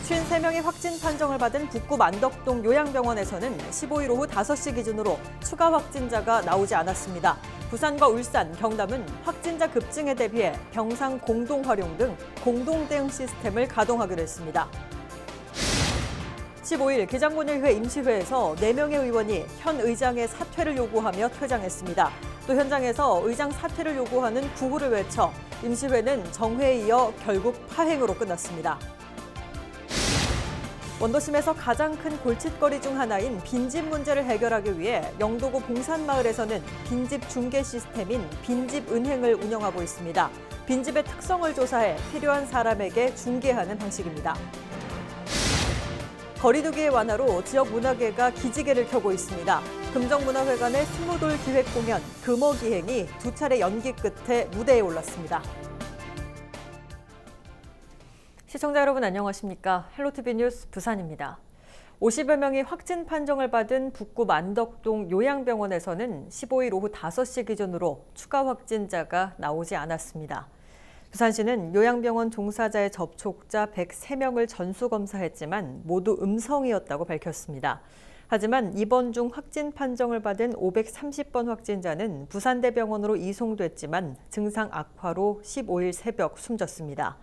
53명이 확진 판정을 받은 북구 만덕동 요양병원에서는 15일 오후 5시 기준으로 추가 확진자가 나오지 않았습니다. 부산과 울산, 경남은 확진자 급증에 대비해 병상 공동 활용 등 공동 대응 시스템을 가동하기로 했습니다. 15일 기장군의회 임시회에서 4명의 의원이 현 의장의 사퇴를 요구하며 퇴장했습니다. 또 현장에서 의장 사퇴를 요구하는 구호를 외쳐 임시회는 정회에 이어 결국 파행으로 끝났습니다. 원도심에서 가장 큰 골칫거리 중 하나인 빈집 문제를 해결하기 위해 영도구 봉산마을에서는 빈집 중개 시스템인 빈집은행을 운영하고 있습니다. 빈집의 특성을 조사해 필요한 사람에게 중개하는 방식입니다. 거리두기의 완화로 지역 문화계가 기지개를 켜고 있습니다. 금정문화회관의 스무돌 기획공연 금어기행이 2차례 연기 끝에 무대에 올랐습니다. 시청자 여러분 안녕하십니까? 헬로티비 뉴스 부산입니다. 50여 명이 확진 판정을 받은 북구 만덕동 요양병원에서는 15일 오후 5시 기준으로 추가 확진자가 나오지 않았습니다. 부산시는 요양병원 종사자의 접촉자 103명을 전수검사했지만 모두 음성이었다고 밝혔습니다. 하지만 입원 중 확진 판정을 받은 530번 확진자는 부산대병원으로 이송됐지만 증상 악화로 15일 새벽 숨졌습니다.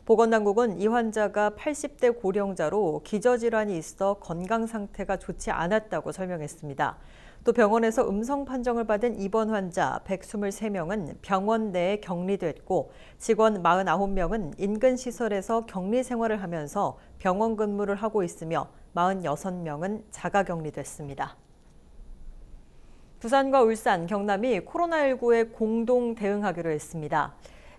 보건당국은 이 환자가 80대 고령자로 기저질환이 있어 건강 상태가 좋지 않았다고 설명했습니다. 또 병원에서 음성 판정을 받은 입원 환자 123명은 병원 내에 격리됐고 직원 49명은 인근 시설에서 격리 생활을 하면서 병원 근무를 하고 있으며 46명은 자가 격리됐습니다. 부산과 울산, 경남이 코로나19에 공동 대응하기로 했습니다.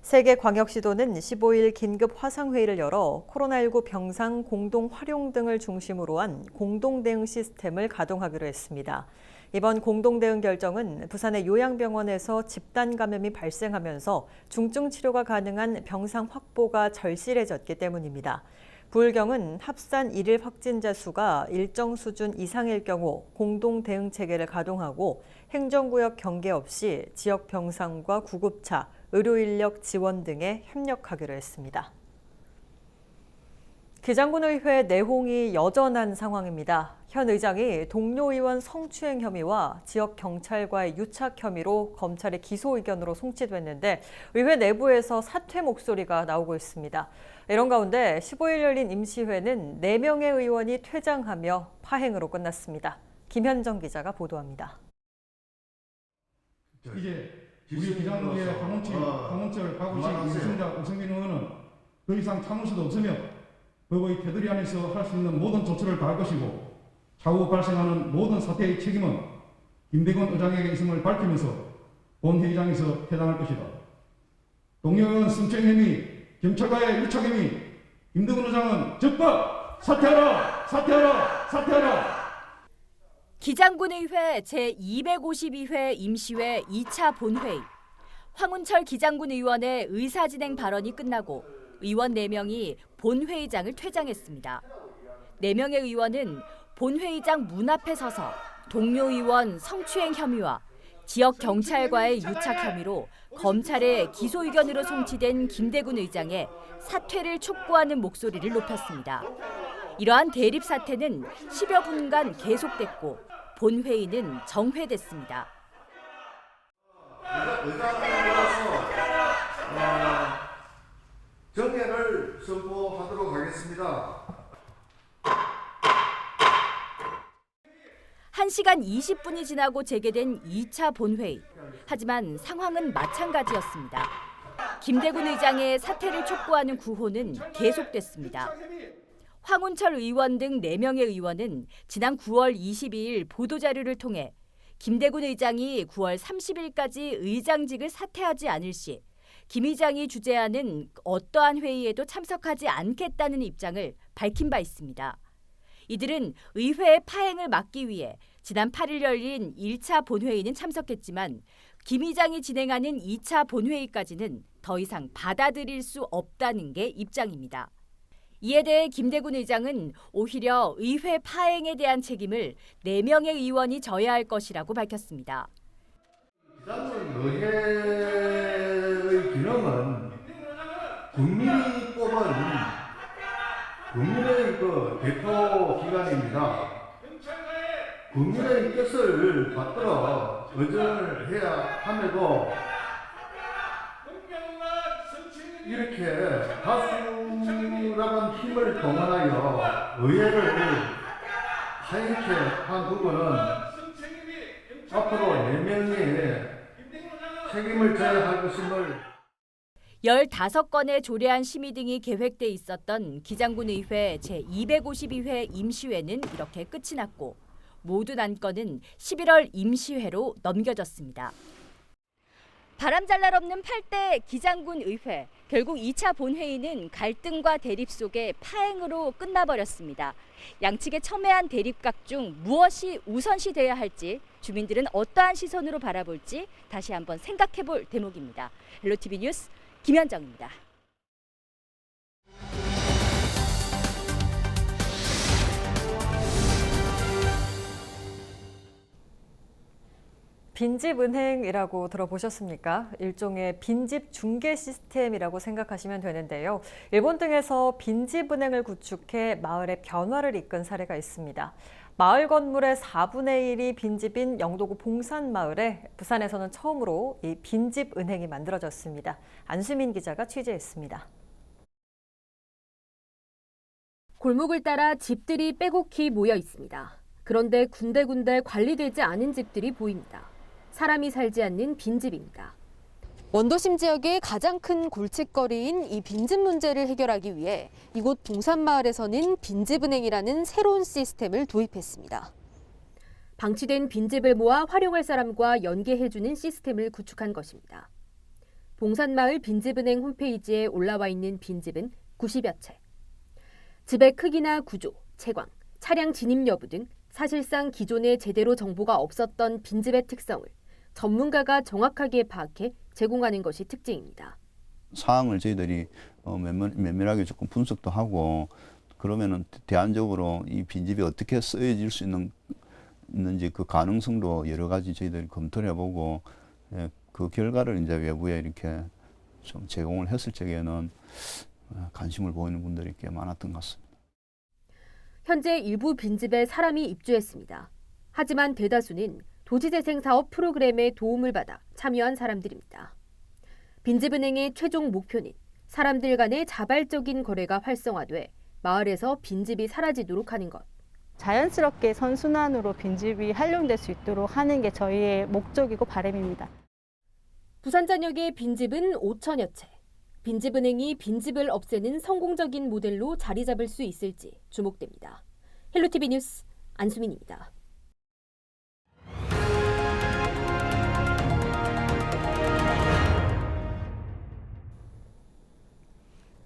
세계광역시도는 15일 긴급 화상회의를 열어 코로나19 병상 공동 활용 등을 중심으로 한 공동 대응 시스템을 가동하기로 했습니다. 이번 공동 대응 결정은 부산의 요양병원에서 집단 감염이 발생하면서 중증 치료가 가능한 병상 확보가 절실해졌기 때문입니다. 부울경은 합산 일일 확진자 수가 일정 수준 이상일 경우 공동 대응 체계를 가동하고 행정구역 경계 없이 지역 병상과 구급차, 의료 인력 지원 등에 협력하기로 했습니다. 기장군의회 내홍이 여전한 상황입니다. 현 의장이 동료 의원 성추행 혐의와 지역 경찰과의 유착 혐의로 검찰의 기소 의견으로 송치됐는데 의회 내부에서 사퇴 목소리가 나오고 있습니다. 이런 가운데 15일 열린 임시회는 4명의 의원이 퇴장하며 파행으로 끝났습니다. 김현정 기자가 보도합니다. 이제 우리 기장군의 황홍철, 박우식, 이승자, 우성민 의원은 더 이상 참을 수도 없으며 법의 테두리 안에서 할 수 있는 모든 조처를 다할 것이고 차후 발생하는 모든 사태의 책임은 김대건 의장에게 있음을 밝히면서 본회의장에서 퇴장할 것이다. 동료 의원 성추행 혐의, 경찰과의 유착 혐의, 김대건 의장은 적법 사퇴하라! 사퇴하라! 사퇴하라! 기장군의회 제252회 임시회 2차 본회의. 황운철 기장군 의원의 의사진행 발언이 끝나고 의원 4명이 본회의장을 퇴장했습니다. 4명의 의원은 본회의장 문 앞에 서서 동료 의원 성추행 혐의와 지역 경찰과의 유착 혐의로 검찰의 기소 의견으로 송치된 김대군 의장의 사퇴를 촉구하는 목소리를 높였습니다. 이러한 대립 사태는 10여 분간 계속됐고 본회의는 정회됐습니다. 의장님으로서 정례를 선포하도록 하겠습니다. 1시간 20분이 지나고 재개된 2차 본회의. 하지만 상황은 마찬가지였습니다. 김대군 의장의 사퇴를 촉구하는 구호는 계속됐습니다. 황운철 의원 등 4명의 의원은 지난 9월 22일 보도자료를 통해 김대군 의장이 9월 30일까지 의장직을 사퇴하지 않을 시 김 의장이 주재하는 어떠한 회의에도 참석하지 않겠다는 입장을 밝힌 바 있습니다. 이들은 의회의 파행을 막기 위해 지난 8일 열린 1차 본회의는 참석했지만 김 의장이 진행하는 2차 본회의까지는 더 이상 받아들일 수 없다는 게 입장입니다. 이에 대해 김대군 의장은 오히려 의회 파행에 대한 책임을 4명의 의원이 져야 할 것이라고 밝혔습니다. 의회의 기능은 국민이 뽑은 국민의 대표 기관입니다. 국민의 뜻을 받들어 의전을 해야 함에도 이렇게 다수라는 힘을 동원하여 의회를 하이게 한 부분은 앞으로 4명이 책임을 져야 할 것임을 15건의 조례안 심의 등이 계획돼 있었던 기장군 의회 제252회 임시회는 이렇게 끝이 났고 모든 안건은 11월 임시회로 넘겨졌습니다. 바람 잘 날 없는 8대 기장군 의회. 결국 2차 본회의는 갈등과 대립 속에 파행으로 끝나버렸습니다. 양측의 첨예한 대립각 중 무엇이 우선시돼야 할지 주민들은 어떠한 시선으로 바라볼지 다시 한번 생각해볼 대목입니다. 헬로티비 뉴스 김현정입니다. 빈집은행이라고 들어보셨습니까? 일종의 빈집 중개 시스템이라고 생각하시면 되는데요. 일본 등에서 빈집은행을 구축해 마을의 변화를 이끈 사례가 있습니다. 마을 건물의 4분의 1이 빈집인 영도구 봉산마을에 부산에서는 처음으로 이 빈집은행이 만들어졌습니다. 안수민 기자가 취재했습니다. 골목을 따라 집들이 빼곡히 모여 있습니다. 그런데 군데군데 관리되지 않은 집들이 보입니다. 사람이 살지 않는 빈집입니다. 원도심 지역의 가장 큰 골칫거리인 이 빈집 문제를 해결하기 위해 이곳 봉산마을에서는 빈집은행이라는 새로운 시스템을 도입했습니다. 방치된 빈집을 모아 활용할 사람과 연계해주는 시스템을 구축한 것입니다. 봉산마을 빈집은행 홈페이지에 올라와 있는 빈집은 90여 채. 집의 크기나 구조, 채광, 차량 진입 여부 등 사실상 기존에 제대로 정보가 없었던 빈집의 특성을 전문가가 정확하게 파악해 제공하는 것이 특징입니다. 사항을 저희들이 면밀하게 조금 분석도 하고 그러면은 대안적으로 이 빈집이 어떻게 쓰여질 수 있는지 그 가능성도 여러 가지 저희들이 검토를 해보고 그 결과를 이제 외부에 이렇게 좀 제공을 했을 적에는 관심을 보이는 분들이 꽤 많았던 것 같습니다. 현재 일부 빈집에 사람이 입주했습니다. 하지만 대다수는 도시재생사업 프로그램의 도움을 받아 참여한 사람들입니다. 빈집은행의 최종 목표는 사람들 간의 자발적인 거래가 활성화돼 마을에서 빈집이 사라지도록 하는 것. 자연스럽게 선순환으로 빈집이 활용될 수 있도록 하는 게 저희의 목적이고 바람입니다. 부산 전역의 빈집은 5천여 채. 빈집은행이 빈집을 없애는 성공적인 모델로 자리 잡을 수 있을지 주목됩니다. 헬로티비 뉴스 안수민입니다.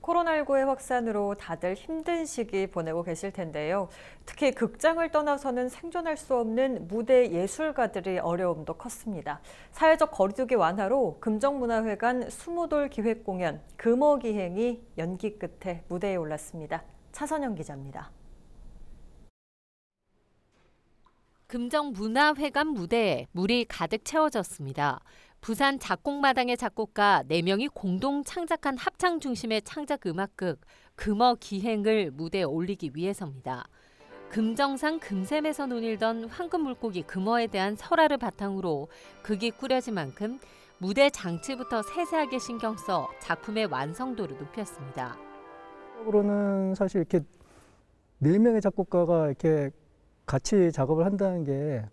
코로나19의 확산으로 다들 힘든 시기 보내고 계실 텐데요. 특히 극장을 떠나서는 생존할 수 없는 무대 예술가들의 어려움도 컸습니다. 사회적 거리두기 완화로 금정문화회관 20돌 기획공연 금어기행이 연기 끝에 무대에 올랐습니다. 차선영 기자입니다. 금정문화회관 무대에 물이 가득 채워졌습니다. 부산 작곡마당의 작곡가 4명이 공동 창작한 합창 중심의 창작 음악극 금어기행을 무대에 올리기 위해서입니다. 금정산 금샘에서 논일던 황금 물고기 금어에 대한 설화를 바탕으로 극이 꾸려진 만큼 무대 장치부터 세세하게 신경 써 작품의 완성도를 높였습니다. 적으로는 사실 이렇게 4명의 작곡가가 이렇게 같이 작업을 한다는 게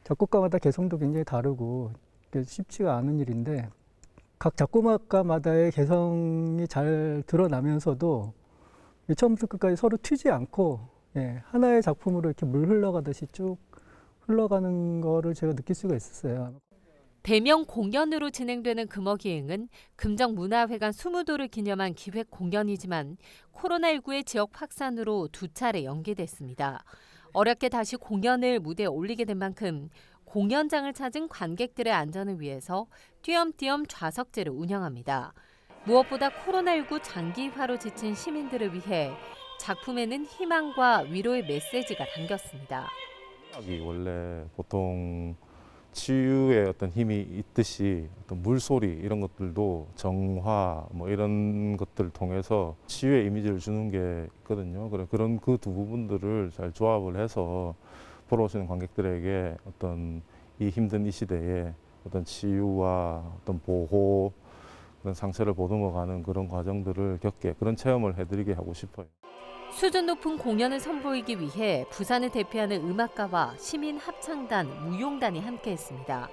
작곡가마다 개성도 굉장히 다르고 쉽지가 않은 일인데 각 작곡가마다의 개성이 잘 드러나면서도 처음부터 끝까지 서로 튀지 않고 하나의 작품으로 이렇게 물 흘러가듯이 쭉 흘러가는 거를 제가 느낄 수가 있었어요. 대명 공연으로 진행되는 금어기행은 금정문화회관 20돌을 기념한 기획 공연이지만 코로나19의 지역 확산으로 2차례 연기됐습니다. 어렵게 다시 공연을 무대에 올리게 된 만큼 공연장을 찾은 관객들의 안전을 위해서 띄엄띄엄 좌석제를 운영합니다. 무엇보다 코로나19 장기화로 지친 시민들을 위해 작품에는 희망과 위로의 메시지가 담겼습니다. 원래 보통 치유의 어떤 힘이 있듯이 어떤 물소리 이런 것들도 정화 뭐 이런 것들을 통해서 치유의 이미지를 주는 게 있거든요. 그런 그 두 부분들을 잘 조합을 해서 보러 오시는 관객들에게 어떤 이 힘든 이 시대에 어떤 치유와 어떤 보호, 그런 상처를 보듬어가는 그런 과정들을 겪게, 그런 체험을 해드리게 하고 싶어요. 수준 높은 공연을 선보이기 위해 부산을 대표하는 음악가와 시민 합창단, 무용단이 함께했습니다.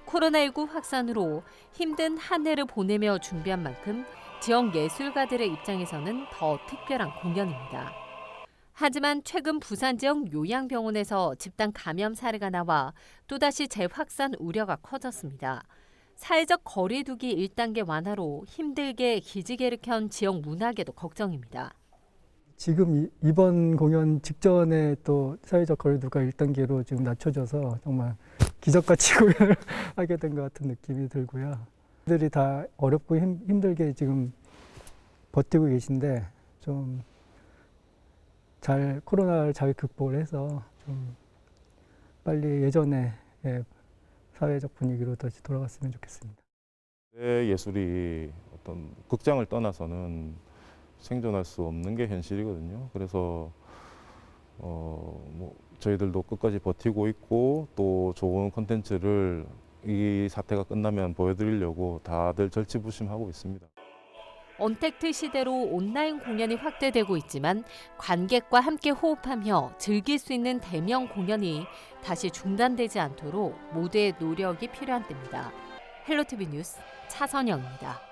코로나19 확산으로 힘든 한 해를 보내며 준비한 만큼 지역 예술가들의 입장에서는 더 특별한 공연입니다. 하지만 최근 부산 지역 요양병원에서 집단 감염 사례가 나와 또다시 재확산 우려가 커졌습니다. 사회적 거리 두기 1단계 완화로 힘들게 기지개를 켠 지역 문화계도 걱정입니다. 지금 이번 공연 직전에 또 사회적 거리두기가 1단계로 지금 낮춰져서 정말 기적같이 공연을 하게 된 것 같은 느낌이 들고요. 들이 다 어렵고 힘들게 지금 버티고 계신데 좀 코로나를 잘 극복을 해서 좀 빨리 예전에 사회적 분위기로 다시 돌아갔으면 좋겠습니다. 예술이 어떤 극장을 떠나서는 생존할 수 없는 게 현실이거든요. 그래서 뭐 저희들도 끝까지 버티고 있고 또 좋은 콘텐츠를 이 사태가 끝나면 보여드리려고 다들 절치부심하고 있습니다. 언택트 시대로 온라인 공연이 확대되고 있지만 관객과 함께 호흡하며 즐길 수 있는 대면 공연이 다시 중단되지 않도록 모두의 노력이 필요한 때입니다. 헬로티비 뉴스 차선영입니다.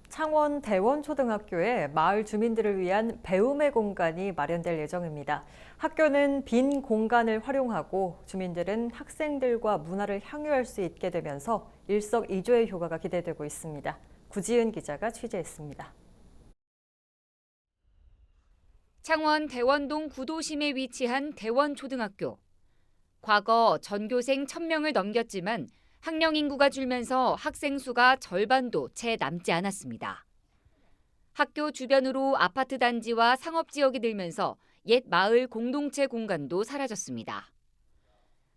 창원 대원초등학교에 마을 주민들을 위한 배움의 공간이 마련될 예정입니다. 학교는 빈 공간을 활용하고 주민들은 학생들과 문화를 향유할 수 있게 되면서 일석이조의 효과가 기대되고 있습니다. 구지은 기자가 취재했습니다. 창원 대원동 구도심에 위치한 대원초등학교. 과거 전교생 1,000명을 넘겼지만 학령 인구가 줄면서 학생 수가 절반도 채 남지 않았습니다. 학교 주변으로 아파트 단지와 상업지역이 늘면서 옛 마을 공동체 공간도 사라졌습니다.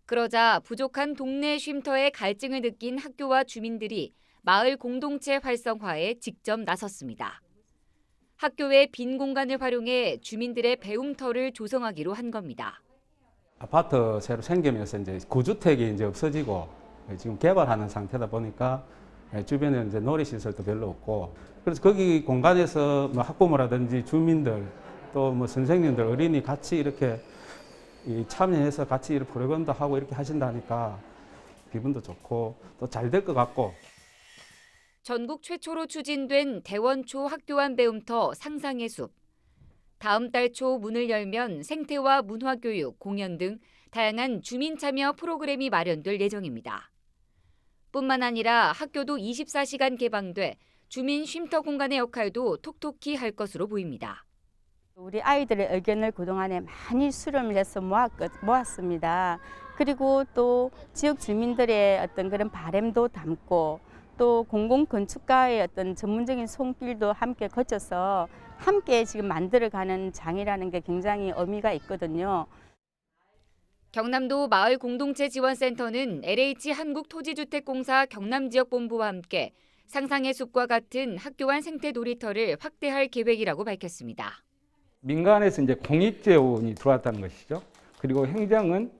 그러자 부족한 동네 쉼터의 갈증을 느낀 학교와 주민들이 마을 공동체 활성화에 직접 나섰습니다. 학교의 빈 공간을 활용해 주민들의 배움터를 조성하기로 한 겁니다. 아파트 새로 생기면서 이제 구주택이 이제 없어지고 지금 개발하는 상태다 보니까 주변에 이제 놀이시설도 별로 없고, 그래서 거기 공간에서 뭐 학부모라든지 주민들 또 뭐 선생님들, 어린이 같이 이렇게 참여해서 같이 이렇게 프로그램도 하고 이렇게 하신다니까 기분도 좋고 또 잘 될 것 같고. 전국 최초로 추진된 대원초 학교안 배움터 상상의 숲. 다음 달 초 문을 열면 생태와 문화교육, 공연 등 다양한 주민 참여 프로그램이 마련될 예정입니다. 뿐만 아니라 학교도 24시간 개방돼 주민 쉼터 공간의 역할도 톡톡히 할 것으로 보입니다. 우리 아이들의 의견을 그동안에 많이 수렴을 해서 모았습니다. 그리고 또 지역 주민들의 어떤 그런 바람도 담고 또 공공건축가의 어떤 전문적인 손길도 함께 거쳐서 함께 지금 만들어가는 장이라는 게 굉장히 의미가 있거든요. 경남도 마을공동체지원센터는 LH 한국토지주택공사 경남지역본부와 함께 상상의 숲과 같은 학교 안 생태 놀이터를 확대할 계획이라고 밝혔습니다. 민간에서 이제 공익 재원이 들어왔다는 것이죠. 그리고 행정은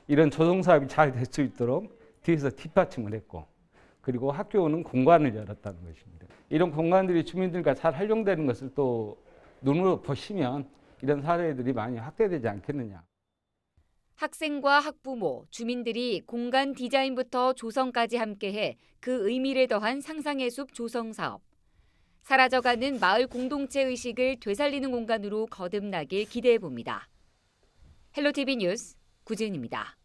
이런 조성 사업이 잘 될 수 있도록 뒤에서 뒷받침을 했고, 그리고 학교는 공간을 열었다는 것입니다. 이런 공간들이 주민들과 잘 활용되는 것을 또 눈으로 보시면 이런 사례들이 많이 확대되지 않겠느냐. 학생과 학부모, 주민들이 공간 디자인부터 조성까지 함께해 그 의미를 더한 상상의 숲 조성 사업. 사라져가는 마을 공동체 의식을 되살리는 공간으로 거듭나길 기대해 봅니다. 헬로티비 뉴스 구지은입니다.